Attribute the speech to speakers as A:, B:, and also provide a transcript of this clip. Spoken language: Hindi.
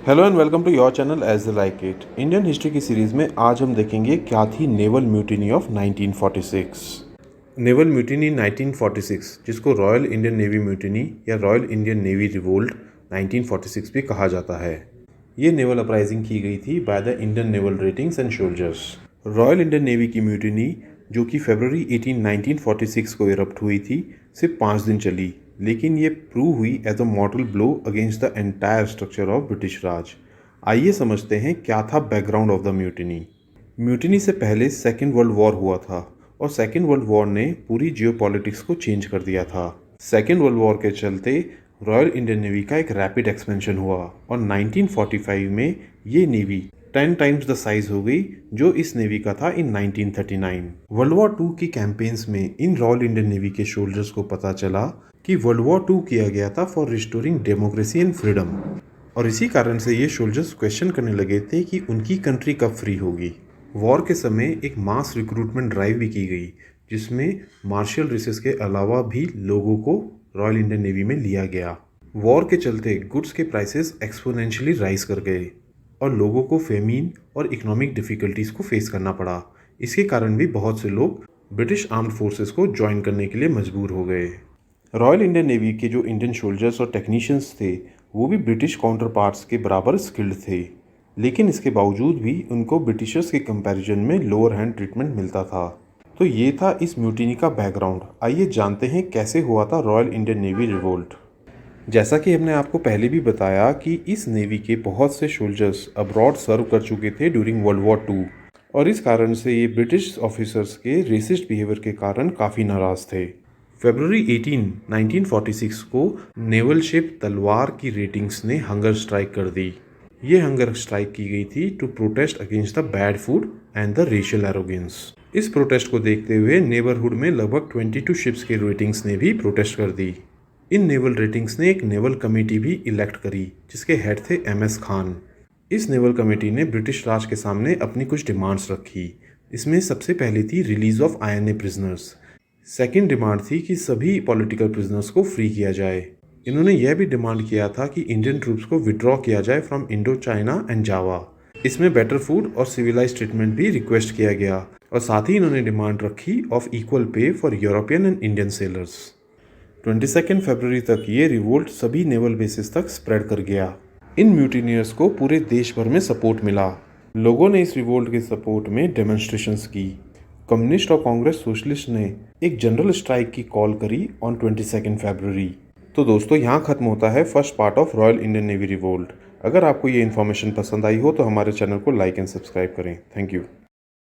A: Hello and welcome to your channel as like it. Indian history की सीरीज़ में आज हम देखेंगे क्या थी naval mutiny of 1946। Naval mutiny 1946, जिसको रॉयल इंडियन नेवी म्यूटिनी या रॉयल इंडियन नेवी रिवोल्ट 1946 भी कहा जाता है। ये नेवल अपराइजिंग की गई थी by the Indian naval ratings and soldiers. Royal Indian navy की म्यूटिनी, जो कि फरवरी 18, 1946 को इरप्ट हुई थी, सिर्फ 5 दिन चली, लेकिन ये प्रूव हुई as a mortal blow against the entire structure of British Raj. आइए समझते हैं क्या था background of the mutiny. Mutiny से पहले सेकेंड वर्ल्ड वॉर हुआ था और सेकेंड वर्ल्ड वॉर ने पूरी जियोपॉलिटिक्स को चेंज कर दिया था। सेकेंड वर्ल्ड वॉर के चलते रॉयल इंडियन नेवी का एक रैपिड एक्सपेंशन हुआ और 1945 में ये नेवी 10 टाइम्स द साइज हो गई जो इस नेवी का था इन 1939। वर्ल्ड वॉर 2 की कैंपेन्स में इन रॉयल इंडियन नेवी के सोल्जर्स को पता चला कि वर्ल्ड वॉर 2 किया गया था for restoring democracy and freedom, और इसी कारण से ये सोल्जर्स क्वेश्चन करने लगे थे कि उनकी कंट्री कब फ्री होगी। वॉर के समय एक मास रिक्रूटमेंट ड्राइव भी की गई, जिसमें मार्शल रेसेस के अलावा भी लोगों को रॉयल इंडियन नेवी में लिया गया। वॉर के चलते गुड्स के प्राइसेस एक्सपोनेंशियली राइज कर गए और लोगों को फेमिन और इकोनॉमिक डिफ़िकल्टीज़ को फेस करना पड़ा। इसके कारण भी बहुत से लोग ब्रिटिश आर्म्ड फोर्सेस को ज्वाइन करने के लिए मजबूर हो गए। रॉयल इंडियन नेवी के जो इंडियन सोल्जर्स और टेक्नीशियंस थे वो भी ब्रिटिश काउंटर पार्ट्स के बराबर स्किल्ड थे, लेकिन इसके बावजूद भी उनको ब्रिटिशर्स के कंपैरिजन में लोअर हैंड ट्रीटमेंट मिलता था। तो ये था इस म्यूटिनी का बैकग्राउंड। आइए जानते हैं कैसे हुआ था रॉयल इंडियन नेवी रिवोल्ट। जैसा कि हमने आपको पहले भी बताया कि इस नेवी के बहुत से सोल्जर्स अब्रॉड सर्व कर चुके थे ड्यूरिंग वर्ल्ड वॉर 2, और इस कारण से ये ब्रिटिश ऑफिसर्स के रेसिस्ट बिहेवियर के कारण काफ़ी नाराज़ थे। फरवरी 18, 1946 को नेवल शिप तलवार की रेटिंग्स ने हंगर स्ट्राइक कर दी। ये हंगर स्ट्राइक की गई थी to protest against the bad food and the racial arrogance. इस प्रोटेस्ट को देखते हुए नेबरहुड में लगभग 22 शिप्स के रेटिंग्स ने भी प्रोटेस्ट कर दी। इन नेवल रेटिंग्स ने एक नेवल कमेटी भी इलेक्ट करी, जिसके हेड थे MS खान। इस नेवल कमेटी ने ब्रिटिश राज के सामने अपनी कुछ डिमांड्स रखी। इसमें सबसे पहली थी release of INA prisoners. Second demand थी कि सभी पॉलिटिकल प्रिजनर्स को फ्री किया जाए। इन्होंने यह भी डिमांड किया था कि इंडियन ट्रूप्स को विड्रॉ किया जाए फ्रॉम इंडो चाइना एंड जावा। इसमें बेटर फूड और सिविलाइज ट्रीटमेंट भी रिक्वेस्ट किया गया, और साथ ही इन्होंने डिमांड रखी of equal pay for European and Indian sellers. 22 फरवरी तक ये रिवोल्ट सभी नेवल बेसिस तक स्प्रेड कर गया। इन म्यूटिनियर्स को पूरे देश भर में सपोर्ट मिला। लोगों ने इस रिवोल्ट के सपोर्ट में डेमोन्स्ट्रेशंस की। कम्युनिस्ट और कांग्रेस सोशलिस्ट ने एक जनरल स्ट्राइक की कॉल करी ऑन 22 फरवरी। तो दोस्तों, यहाँ खत्म होता है first part of royal Indian Navy revolt. अगर आपको ये इन्फॉर्मेशन पसंद आई हो तो हमारे चैनल को लाइक एंड सब्सक्राइब करें। Thank you.